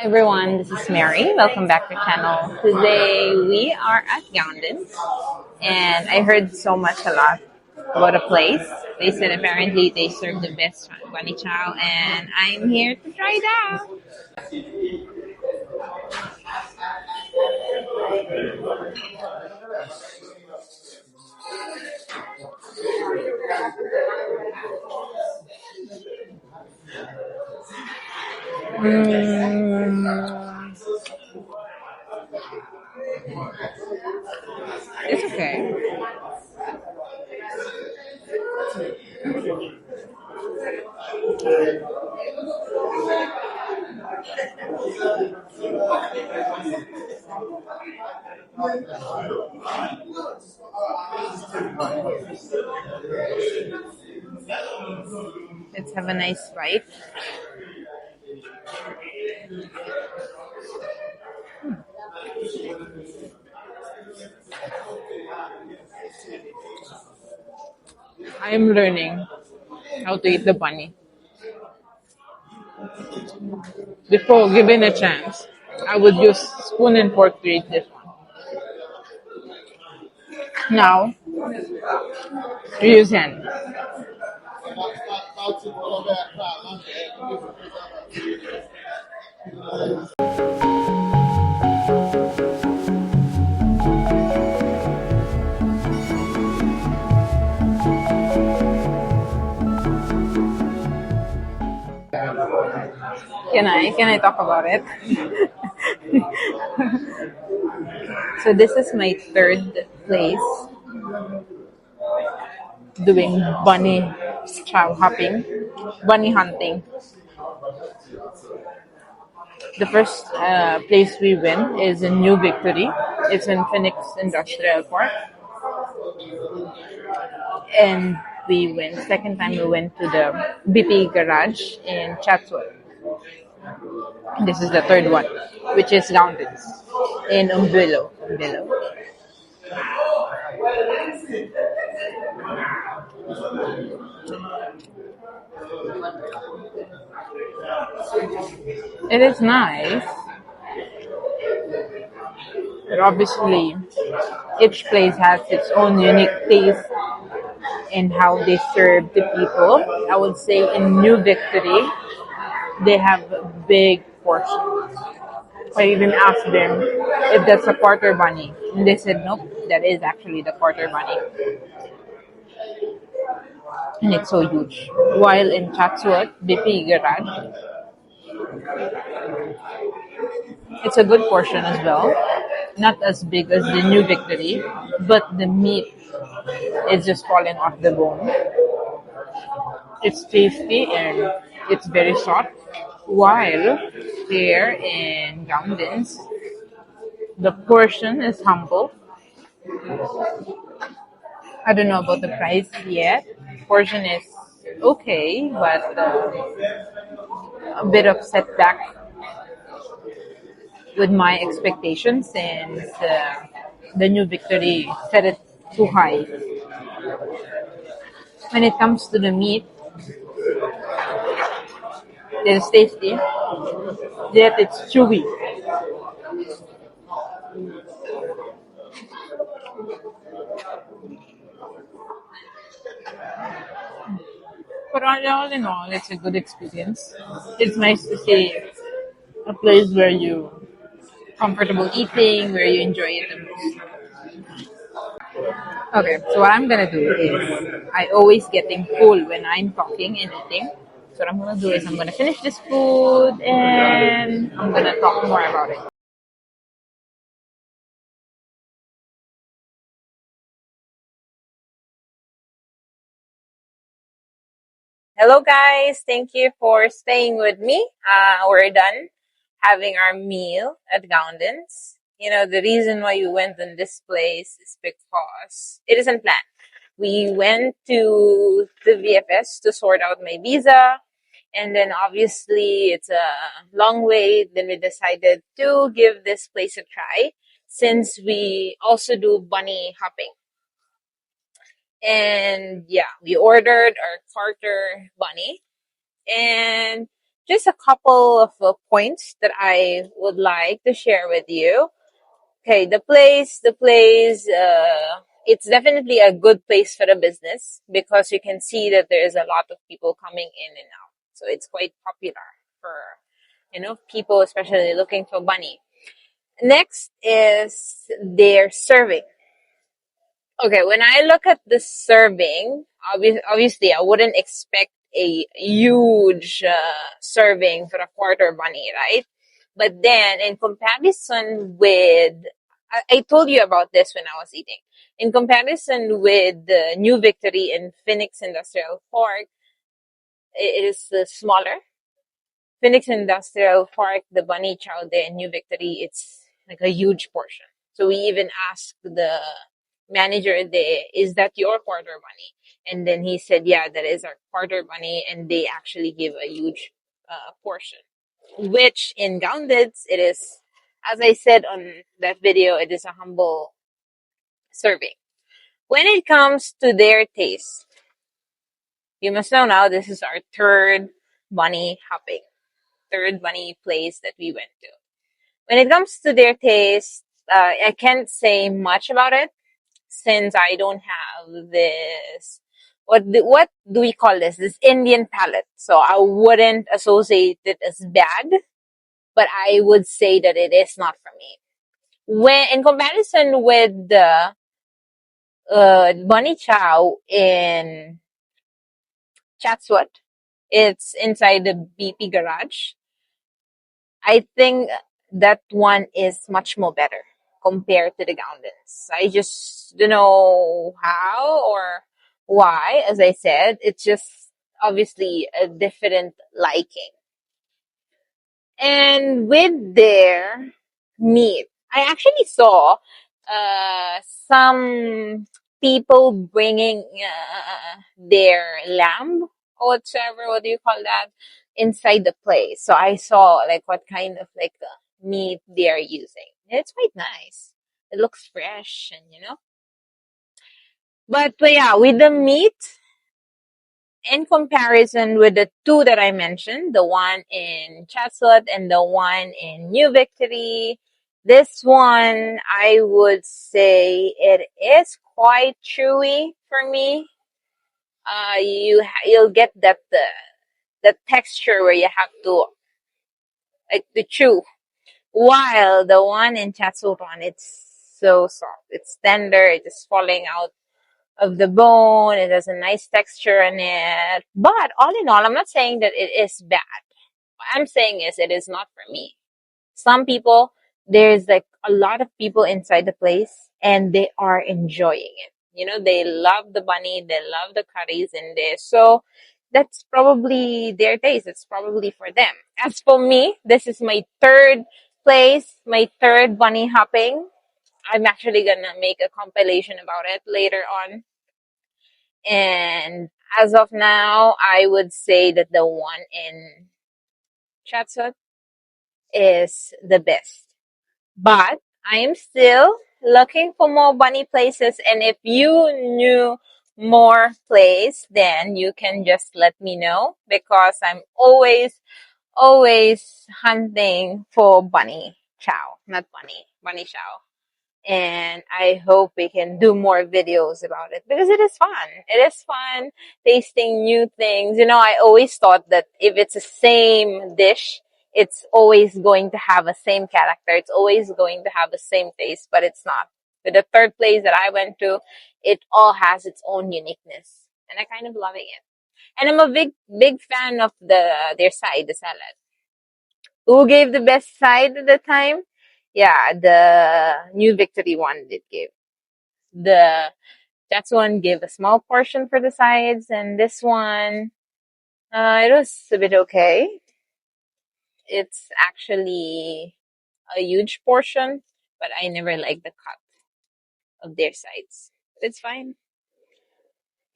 Hi everyone, this is Mary. Welcome back to the channel. Today we are at Gounden and I heard so much a lot about a place. They said apparently they serve the best bunny chow and I'm here to try it out. Mm, it's okay. Let's have a nice bite. I'm learning how to eat the bunny. Before given a chance, I would use spoon and fork to eat this one. Now, we use hand. Can I talk about it? So this is my third place doing bunny chow hopping, bunny hunting. The first place we went is in New Victory. It's in Phoenix Industrial Park. And we went, second time we went to the BP garage in Chatsworth. This is the third one, which is Gounden in Umbilo. It is nice, but obviously each place has its own unique taste and how they serve the people. I would say in New Victory, they have big portions. I even asked them if that's a quarter bunny, and they said nope, that is actually the quarter bunny, and it's so huge. While in Chatsworth, BP Garage, it's a good portion as well. Not as big as the New Victory, but the meat is just falling off the bone. It's tasty and it's very soft. While here in Gouden's, the portion is humble. I don't know about the price yet. Portion is okay, but a bit of setback with my expectations since the New Victory set it too high. When it comes to the meat, it is tasty, yet it's chewy. But all in all, it's a good experience. It's nice to see a place where you comfortable eating, where you enjoy it the most. Okay, so what I'm gonna do is I always getting full when I'm talking and eating. So what I'm gonna do is I'm gonna finish this food and I'm gonna talk more about it. Hello guys, thank you for staying with me. We're done having our meal at Gouden's. You know, the reason why we went in this place is because it isn't planned. We went to the VFS to sort out my visa, and then obviously it's a long way. Then we decided to give this place a try since we also do bunny hopping. And yeah, we ordered our quarter bunny and just a couple of points that I would like to share with you. Okay, it's definitely a good place for a business because you can see that there is a lot of people coming in and out. So it's quite popular for, people especially looking for bunny. Next is their serving. Okay, when I look at the serving, obviously I wouldn't expect a huge serving for a quarter bunny, right? But then in comparison with, I told you about this when I was eating. In comparison with the New Victory in Phoenix Industrial Park, it is smaller. Phoenix Industrial Park, the bunny chow there in New Victory, it's like a huge portion. So we even asked the manager there, is that your quarter bunny? And then he said, yeah, that is our quarter bunny. And they actually give a huge portion, which in Gounden, it is, as I said on that video, it is a humble serving. When it comes to their taste, you must know now this is our third bunny hopping, third bunny place that we went to. When it comes to their taste, I can't say much about it since I don't have this. What do we call this? This Indian palate. So I wouldn't associate it as bad, but I would say that it is not for me. When in comparison with the bunny chow in Chatsworth, it's inside the BP garage. I think that one is much more better compared to the Goundens. I just don't know how or why. As I said, it's just obviously a different liking. And with their meat, I actually saw some people bringing their lamb or whatever, what do you call that, inside the place. So I saw like what kind of like meat they are using. It's quite nice. It looks fresh and but yeah, with the meat, in comparison with the two that I mentioned, the one in Chatsworth and the one in New Victory, this one I would say it is quite chewy for me. You'll get that the texture where you have to like to chew, while the one in Chatsworth one, it's so soft, it's tender, it's just falling out of the bone. It has a nice texture in it. But all in all, I'm not saying that it is bad. What I'm saying is it is not for me. Some people, there's like a lot of people inside the place and they are enjoying it. They love the bunny, they love the curries in there. So that's probably their taste. It's probably for them. As for me, this is my third place, my third bunny hopping. I'm actually gonna make a compilation about it later on. And as of now, I would say that the one in Chatsworth is the best. But I am still looking for more bunny places. And if you knew more place, then you can just let me know because I'm always hunting for bunny chow, not bunny chow. And I hope we can do more videos about it because it is fun. It is fun tasting new things. I always thought that if it's the same dish, it's always going to have the same character. It's always going to have the same taste, but it's not. With the third place that I went to, it all has its own uniqueness, and I kind of loving it. And I'm a big fan of their side, the salad. Who gave the best side at the time? Yeah, the New Victory one did give. The That's one gave a small portion for the sides, and this one, it was a bit okay. It's actually a huge portion, but I never liked the cut of their sides. But it's fine.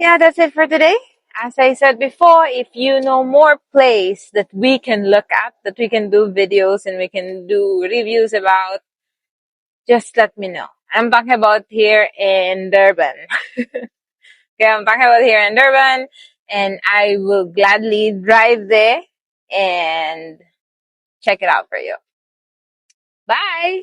Yeah, that's it for today. As I said before, if you know more place that we can look at, that we can do videos and we can do reviews about, just let me know. I'm talking about here in Durban. Okay, I'm talking about here in Durban, and I will gladly drive there and check it out for you. Bye.